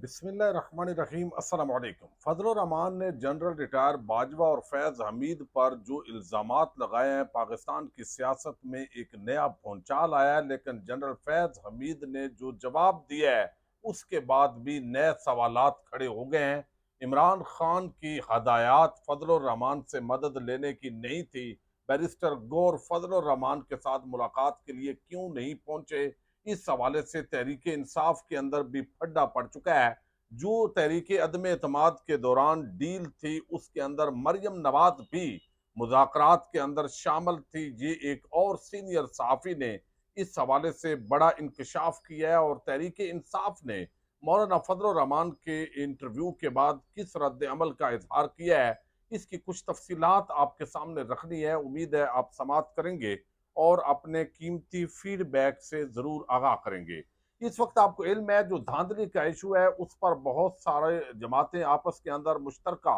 बिस्मिल्लाहिर्रहमानिर्रहीम अस्सलाम वालेकुम। फजलुर रहमान ने जनरल रिटायर बाजवा और फैज हमीद पर जो इल्ज़ामात लगाए हैं, पाकिस्तान की सियासत में एक नया भूंचाल आया है। लेकिन जनरल फैज हमीद ने जो जवाब दिया है, उसके बाद भी नए सवालात खड़े हो गए हैं। इमरान खान की हदायत फजलुर रहमान से मदद लेने की नहीं थी। बैरिस्टर गौर फजलुर रहमान के साथ मुलाकात के लिए क्यों नहीं पहुंचे? इस हवाले से तहरीक इंसाफ के अंदर भी फड्डा पड़ चुका है। जो तहरीक अदम एतमाद के दौरान डील थी, उसके अंदर मरियम नवाज भी मुज़ाकरात के अंदर शामिल थी। ये एक और सीनियर सहाफ़ी ने इस हवाले से बड़ा इंकशाफ किया है और तहरीक इंसाफ ने मौलाना फजल रहमान के इंटरव्यू के बाद किस रद्द अमल का इजहार किया है, इसकी कुछ तफसीलात आपके सामने रखनी है। उम्मीद है आप समात करेंगे और अपने कीमती फीडबैक से ज़रूर आगाह करेंगे। इस वक्त आपको इल्म है, जो धांधली का इशू है उस पर बहुत सारे जमातें आपस के अंदर मुश्तरका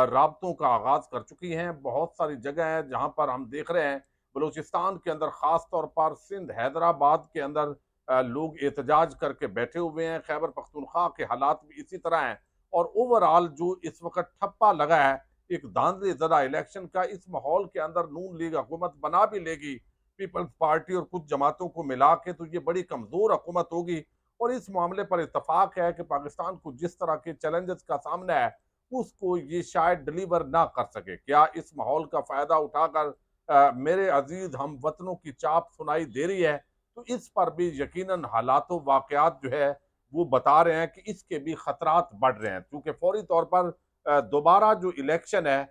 राबतों का आगाज कर चुकी हैं। बहुत सारी जगह हैं जहां पर हम देख रहे हैं, बलूचिस्तान के अंदर खास तौर पर सिंध हैदराबाद के अंदर लोग एहतजाज करके बैठे हुए हैं। खैबर पख्तूनख्वा के हालात भी इसी तरह हैं और ओवरऑल जो इस वक्त ठप्पा लगा है एक धांधली ज़दा इलेक्शन का, इस माहौल के अंदर नून लीग हुकूमत बना भी लेगी पीपल्स पार्टी और कुछ जमातों को मिला के, तो ये बड़ी कमजोर हुकूमत होगी। और इस मामले पर इतफाक है कि पाकिस्तान को जिस तरह के चैलेंजेस का सामना है, उसको ये शायद डिलीवर ना कर सके। क्या इस माहौल का फायदा उठाकर मेरे अजीज हम वतनों की चाप सुनाई दे रही है? तो इस पर भी यकीनन हालात वाकयात जो है वो बता रहे हैं कि इसके भी खतरात बढ़ रहे हैं, क्योंकि फौरी तौर पर दोबारा जो इलेक्शन है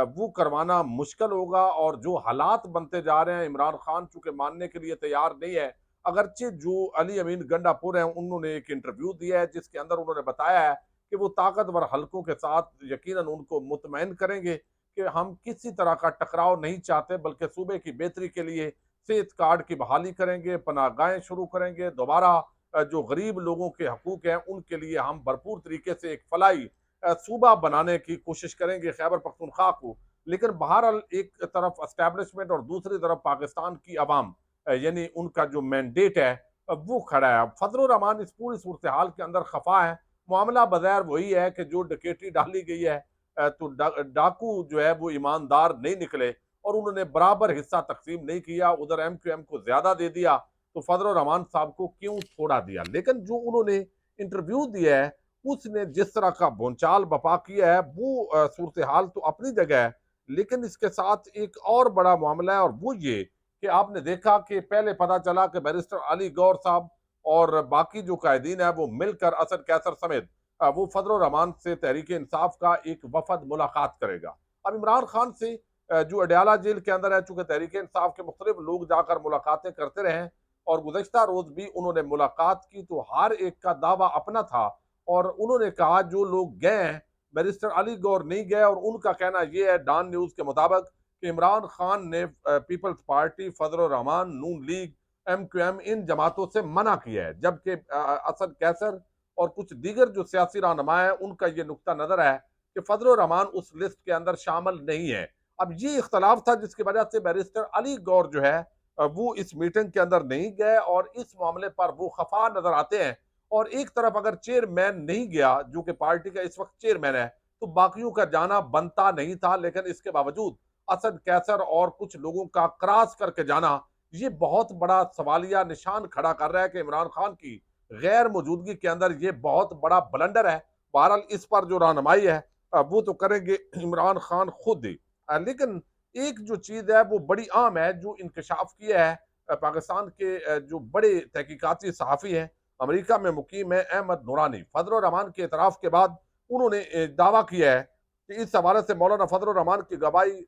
वो करवाना मुश्किल होगा। और जो हालात बनते जा रहे हैं, इमरान खान चूंकि मानने के लिए तैयार नहीं है। अगरचे जो अली अमीन गंडापुर हैं, उन्होंने एक इंटरव्यू दिया है जिसके अंदर उन्होंने बताया है कि वो ताकतवर हलकों के साथ यकीनन उनको मुतमईन करेंगे कि हम किसी तरह का टकराव नहीं चाहते, बल्कि सूबे की बेहतरी के लिए सेहत कार्ड की बहाली करेंगे, पनाहगाहें शुरू करेंगे, दोबारा जो गरीब लोगों के हकूक हैं उनके लिए हम भरपूर तरीके से एक फलाई सूबा बनाने की कोशिश करेंगे खैबर पख्तूनख्वा को। लेकिन बहरहाल एक तरफ एस्टेब्लिशमेंट और दूसरी तरफ पाकिस्तान की अवाम, यानी उनका जो मैंडेट है वो खड़ा है। फजल रहमान इस पूरी सूरत हाल के अंदर खफा है। मामला बगैर वही है कि जो डकैती डाली गई है, तो डाकू जो है वो ईमानदार नहीं निकले और उन्होंने बराबर हिस्सा तकसीम नहीं किया। उधर MQM को ज्यादा दे दिया, तो फजल रहमान साहब को क्यों छोड़ा दिया? लेकिन जो उन्होंने इंटरव्यू दिया है, उसने जिस तरह का भूचाल बपा किया है, वो सूरत हाल तो अपनी जगह है। लेकिन इसके साथ एक और बड़ा मामला है, और वो ये कि आपने देखा कि पहले पता चला कि बैरिस्टर अली गौर साहब और बाकी जो कायदीन है वो मिलकर असद कैसर समेत वो फजल रहमान से तहरीक इंसाफ का एक वफद मुलाकात करेगा। अब इमरान खान से जो अडयाला जेल के अंदर है, चूंकि तहरीक इंसाफ के मुख्तलिफ लोग जाकर मुलाकातें करते रहे और गुज़श्ता रोज भी उन्होंने मुलाकात की, तो हर एक का दावा अपना था। और उन्होंने कहा जो लोग गए हैं, बैरिस्टर अली गौर नहीं गए, और उनका कहना यह है डॉन न्यूज के मुताबिक कि इमरान खान ने पीपल्स पार्टी, फजल रहमान, नून लीग, MQM इन जमातों से मना किया है। जबकि असद कैसर और कुछ दीगर जो सियासी रहनुमा है, उनका यह नुकता नजर है कि फजल रहमान उस लिस्ट के अंदर शामिल नहीं है। अब ये इख्तलाफ था जिसकी वजह से बैरिस्टर अली गौर जो है वो इस मीटिंग के अंदर नहीं गए और इस मामले पर वो खफा नजर आते हैं। और एक तरफ अगर चेयरमैन नहीं गया, जो कि पार्टी का इस वक्त चेयरमैन है, तो बाकियों का जाना बनता नहीं था। लेकिन इसके बावजूद असद कैसर और कुछ लोगों का क्रॉस करके जाना, ये बहुत बड़ा सवालिया निशान खड़ा कर रहा है कि इमरान खान की गैर मौजूदगी के अंदर ये बहुत बड़ा ब्लंडर है। बहरहाल इस पर जो रहनुमाई है वो तो करेंगे इमरान खान खुद ही। लेकिन एक जो चीज है वो बड़ी आम है, जो इंकशाफ किया है पाकिस्तान के जो बड़े तहकीकाती सहाफ़ी हैं, अमेरिका में मुकीम है, अहमद नूरानी। फजल रहमान के इतराफ़ के बाद उन्होंने दावा किया है कि इस हवाले से मौलाना फजल रहमान की गवाही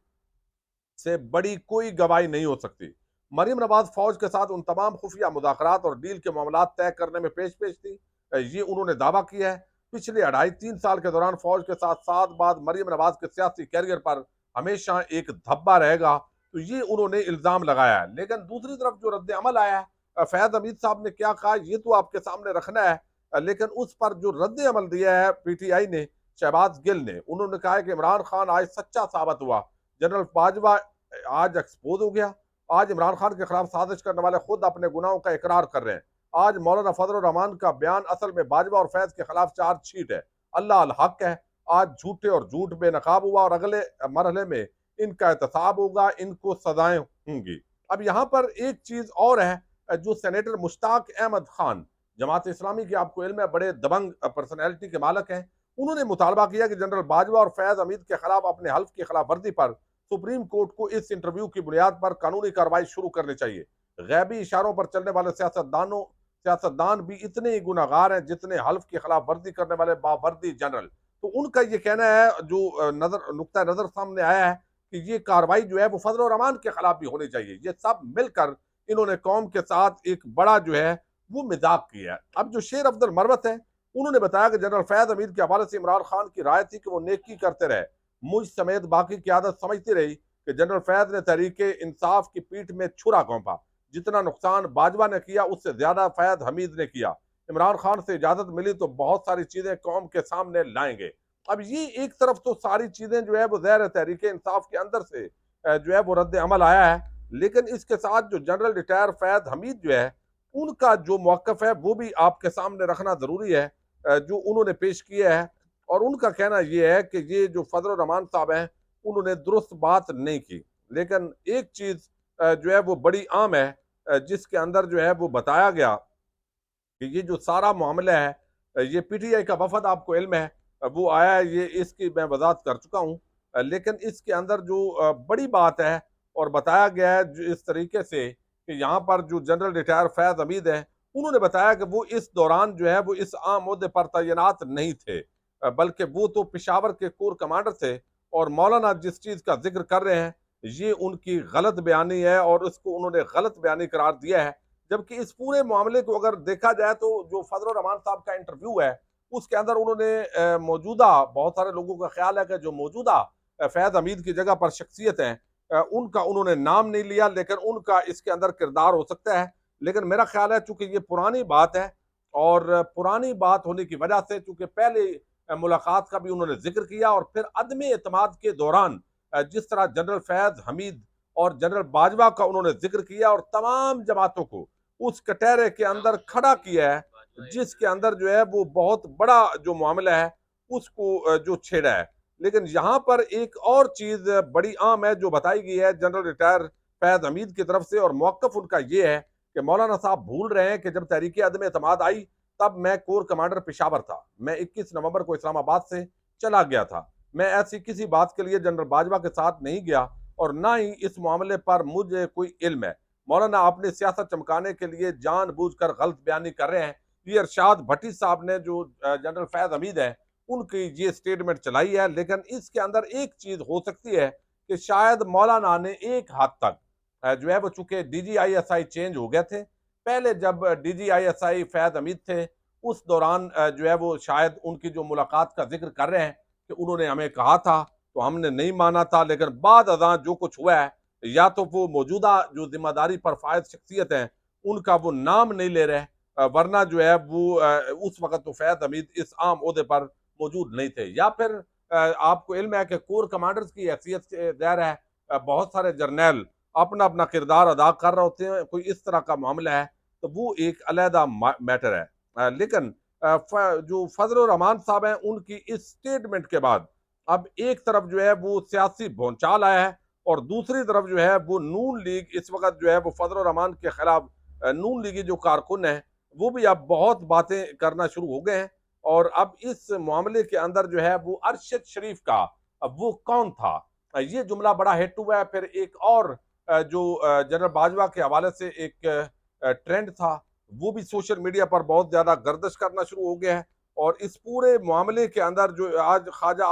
से बड़ी कोई गवाही नहीं हो सकती। मरियम नवाज फौज के साथ उन तमाम खुफिया मुज़ाकरात और डील के मामला तय करने में पेश पेश थी, ये उन्होंने दावा किया है। पिछले 2.5-3 साल के दौरान फौज के साथ साथ बाद मरियम नवाज के सियासी कैरियर पर हमेशा एक धब्बा रहेगा, तो ये उन्होंने इल्जाम लगाया है। लेकिन दूसरी तरफ जो रद्द अमल आया है, फैज हमीद साहब ने क्या कहा ये तो आपके सामने रखना है। लेकिन उस पर जो रद्द अमल दिया है PTI ने, शहबाज गिल ने, उन्होंने कहा है कि इमरान खान आज सच्चा साबित हुआ। जनरल बाजवा आज एक्सपोज हो गया। आज इमरान खान के खिलाफ साजिश करने वाले खुद अपने गुनाहों का इकरार कर रहे हैं। आज मौलाना फजल रहमान का बयान असल में बाजवा और फैज के खिलाफ चार्जशीट है। अल्लाह अल हक है। आज झूठे और झूठ बेनकाब हुआ और अगले मरहले में इनका एहतसाब होगा, इनको सजाएं होंगी। अब यहाँ पर एक चीज और है, जो सेनेटर मुश्ताक अहमद खान, जमात इस्लामी के आपको इल्म है, बड़े दबंग पर्सनैलिटी के मालक हैं। उन्होंने मुतालबा किया कि जनरल बाजवा और फैज हमीद के खिलाफ अपने हल्फ की खिलाफ वर्जी पर सुप्रीम कोर्ट को इस इंटरव्यू की बुनियाद पर कानूनी कार्रवाई शुरू करनी चाहिए। गैबी इशारों पर चलने वाले सियासतदान भी इतने ही गुनाहगार हैं जितने हल्फ की खिलाफ वर्जी करने वाले बावर्दी जनरल। तो उनका ये कहना है, जो नुक्ता नजर सामने आया है, कि ये कार्रवाई जो है वो फजल रहमान के खिलाफ भी होनी चाहिए। ये सब मिलकर इन्होंने कौम के साथ एक बड़ा जो है वो मजाक किया है। अब जो शेर अब्दुल मरवत है, उन्होंने बताया कि जनरल फैज हमीद के हवाले से इमरान खान की राय थी कि वो नेकी करते रहे। मुझ समेत बाकी की आदत समझती रही कि जनरल फैज ने तहरीके इंसाफ की पीठ में छुरा घोंपा। जितना नुकसान बाजवा ने किया उससे ज्यादा फैज हमीद ने किया। इमरान खान से इजाजत मिली तो बहुत सारी चीजें कौम के सामने लाएंगे। अब ये एक तरफ तो सारी चीजें जो है वो ज़ाहिर तहरीके इंसाफ के अंदर से जो है वो रद्द अमल आया है, लेकिन इसके साथ जो जनरल रिटायर फैज हमीद जो है उनका जो मौकफ है वो भी आपके सामने रखना जरूरी है, जो उन्होंने पेश किया है। और उनका कहना यह है कि ये जो फजल रहमान साहब हैं उन्होंने दुरुस्त बात नहीं की। लेकिन एक चीज जो है वो बड़ी आम है, जिसके अंदर जो है वो बताया गया कि ये जो सारा मामला है, ये पीटीआई का वफद आपको इल्म है वो आया है, ये इसकी मैं वजाहत कर चुका हूँ। लेकिन इसके अंदर जो बड़ी बात है और बताया गया है जो इस तरीके से कि यहाँ पर जो जनरल रिटायर फैज हमीद है उन्होंने बताया कि वो इस दौरान जो है वो इस आम ओहदे पर तैनात नहीं थे, बल्कि वो तो पिशावर के कोर कमांडर थे। और मौलाना जिस चीज का जिक्र कर रहे हैं ये उनकी गलत बयानी है और उसको उन्होंने गलत बयानी करार दिया है। जबकि इस पूरे मामले को अगर देखा जाए तो जो फजल रहमान साहब का इंटरव्यू है उसके अंदर उन्होंने मौजूदा, बहुत सारे लोगों का ख्याल है कि जो मौजूदा फैज हमीद की जगह पर शख्सियत है उनका उन्होंने नाम नहीं लिया, लेकिन उनका इसके अंदर किरदार हो सकता है। लेकिन मेरा ख्याल है चूंकि ये पुरानी बात है और पुरानी बात होने की वजह से चूंकि पहले मुलाकात का भी उन्होंने जिक्र किया और फिर अदम एतमाद के दौरान जिस तरह जनरल फैज हमीद और जनरल बाजवा का उन्होंने जिक्र किया और तमाम जमातों को उस कटहरे के अंदर खड़ा किया है, जिसके अंदर जो है वो बहुत बड़ा जो मामला है उसको जो छेड़ा है। लेकिन यहाँ पर एक और चीज बड़ी आम है जो बताई गई है जनरल रिटायर फैज हमीद की तरफ से, और मौकफ उनका ये है कि मौलाना साहब भूल रहे हैं कि जब तहरीक अदम एतमाद आई तब मैं कोर कमांडर पेशावर था। मैं 21 नवंबर को इस्लामाबाद से चला गया था। मैं ऐसी किसी बात के लिए जनरल बाजवा के साथ नहीं गया और ना ही इस मामले पर मुझे कोई इल्म है। मौलाना अपनी सियासत चमकाने के लिए जानबूझकर गलत बयानी कर रहे हैं। ये अरशाद भट्टी साहब ने, जो जनरल फैज हमीद है, उनकी ये स्टेटमेंट चलाई है। लेकिन इसके अंदर एक चीज हो सकती है कि शायद मौलाना ने एक हद तक जो है वो, चूंकि DGISI चेंज हो गए थे, पहले जब DGISI फैज हमीद थे उस दौरान जो है वो शायद उनकी जो मुलाकात का जिक्र कर रहे हैं कि उन्होंने हमें कहा था तो हमने नहीं माना था, लेकिन बाद अज़ां जो कुछ हुआ है या तो वो मौजूदा जो जिम्मेदारी पर फायद शख्सियत है उनका वो नाम नहीं ले रहे, वरना जो है वो उस वक्त तो फैज हमीद इस आम ओहदे पर मौजूद नहीं थे। या फिर आपको इल्म है कि कोर कमांडर्स की हैसियत से ज़ाहिर है बहुत सारे जर्नैल अपना अपना किरदार अदा कर रहे होते हैं, कोई इस तरह का मामला है तो वो एक अलहदा मैटर है। लेकिन जो फजल रहमान साहब हैं उनकी इस स्टेटमेंट के बाद अब एक तरफ जो है वो सियासी भौचाल आया है और दूसरी तरफ जो है वो नून लीग इस वक्त जो है वो फजल रहमान के खिलाफ नून लीगी जो कारकुन है वो भी अब बहुत बातें करना शुरू हो गए हैं। और अब इस मामले के अंदर जो है वो अरशद शरीफ का अब वो कौन था, ये जुमला बड़ा हिट हुआ है। फिर एक और जो जनरल बाजवा के हवाले से एक ट्रेंड था वो भी सोशल मीडिया पर बहुत ज्यादा गर्दिश करना शुरू हो गया है। और इस पूरे मामले के अंदर जो आज ख्वाजा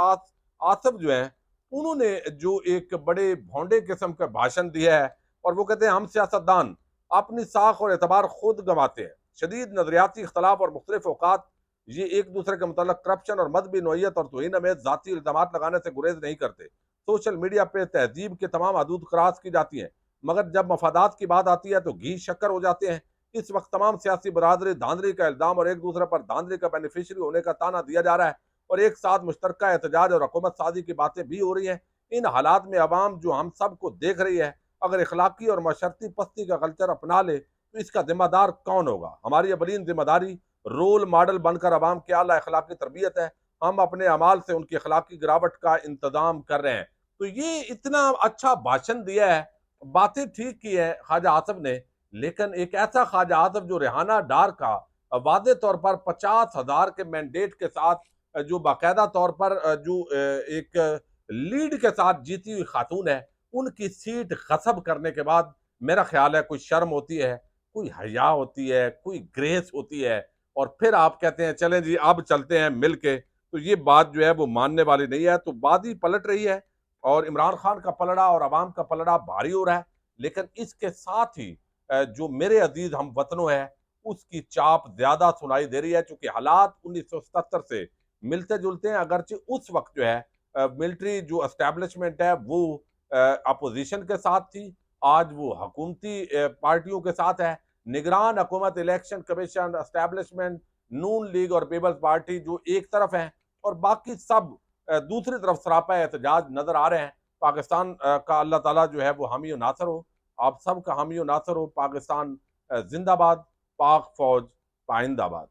आसिफ जो है उन्होंने जो एक बड़े भोंडे किस्म का भाषण दिया है और वो कहते हैं हम सियासतदान अपनी साख और एतबार खुद गंवाते हैं। शदीद नजरियाती इख्तलाफ और मुख्तलिफ औकात ये एक दूसरे के मतलब करप्शन और मजहबी नोयत और तौहीन में जाती इल्जाम लगाने से गुरेज नहीं करते। सोशल मीडिया पे तहजीब के तमाम हदूद क्रॉस की जाती हैं, मगर जब मफादात की बात आती है तो घी शक्कर हो जाते हैं। इस वक्त तमाम सियासी बरादरी धांधली का इल्जाम और एक दूसरे पर धांधली का बेनिफिशरी होने का ताना दिया जा रहा है और एक साथ मुश्तरका एहतजाज और हुकूमत साजी की बातें भी हो रही हैं। इन हालात में अवाम जो हम सब को देख रही है अगर इखलाकी और मशरती पस्ती का कल्चर अपना ले तो इसका जिम्मेदार कौन होगा? हमारी अवलीन जिम्मेदारी रोल मॉडल बनकर अवाम की आला अखलाकी तरबियत है। हम अपने अमाल से उनकी अखलाकी गिरावट का इंतजाम कर रहे हैं। तो ये इतना अच्छा भाषण दिया है, बातें ठीक की है ख्वाजा आसिफ ने, लेकिन एक ऐसा ख्वाजा आसिफ जो रेहाना डार का वादे तौर पर 50,000 के मैंडेट के साथ जो बाकायदा तौर पर एक लीड के साथ जीती हुई खातून है, उनकी सीट गसब करने के बाद मेरा ख्याल है कोई शर्म होती है, कोई हया होती है, कोई ग्रेस होती है, और फिर आप कहते हैं चलें जी अब चलते हैं मिल के, तो ये बात जो है वो मानने वाली नहीं है। तो बात ही पलट रही है और इमरान खान का पलड़ा और अवाम का पलड़ा भारी हो रहा है। लेकिन इसके साथ ही जो मेरे अजीज हम वतनों है उसकी चाप ज्यादा सुनाई दे रही है, चूंकि हालात 1977 से मिलते जुलते हैं। अगरचे उस वक्त जो है मिलिट्री जो एस्टेब्लिशमेंट है वो अपोजिशन के साथ थी, आज वो हुकूमती पार्टियों के साथ है। निगरान हुकूमत, इलेक्शन कमीशन, एस्टेब्लिशमेंट, नून लीग और पीपल्स पार्टी जो एक तरफ है और बाकी सब दूसरी तरफ सरापा एहतजाज नजर आ रहे हैं। पाकिस्तान का अल्लाह ताला जो है वो हामी और नासर हो, आप सब का हामी और नासर हो। पाकिस्तान जिंदाबाद, पाक फौज पाइंदाबाद।